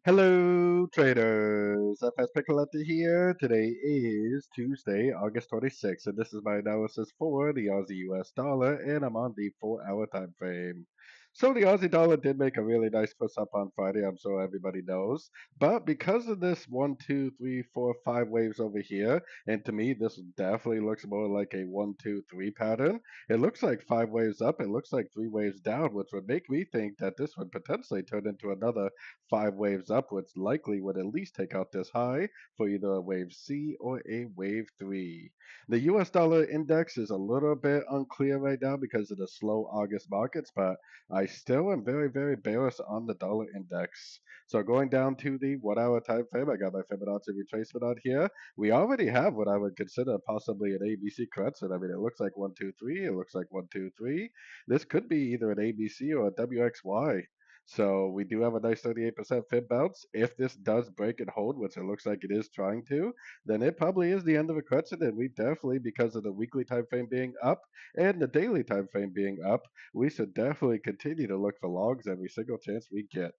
Hello, traders. FX Pip Collector here. Today is Tuesday, August 26th, and this is my analysis for the Aussie US dollar, and I'm on the 4-hour time frame. So the Aussie dollar did make a really nice push up on Friday, I'm sure everybody knows. But because of this one, two, three, four, five waves over here, and to me this definitely looks more like a one, two, three pattern. It looks like five waves up, it looks like three waves down, which would make me think that this would potentially turn into another five waves upwards likely would at least take out this high for either a wave C or a wave 3. The US dollar index is a little bit unclear right now because of the slow August markets, but I still am very, very bearish on the dollar index. So going down to the 1 hour time frame, I got my Fibonacci retracement on here. We already have what I would consider possibly an ABC correction. I mean, it looks like 1, 2, 3. It looks like 1, 2, 3. This could be either an ABC or a WXY. So we do have a nice 38% fib bounce. If this does break and hold, which it looks like it is trying to, then it probably is the end of a correction. And we definitely, because of the weekly time frame being up and the daily time frame being up, we should definitely continue to look for logs every single chance we get.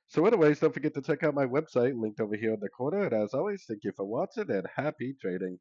So anyways, don't forget to check out my website linked over here in the corner. And as always, thank you for watching and happy trading.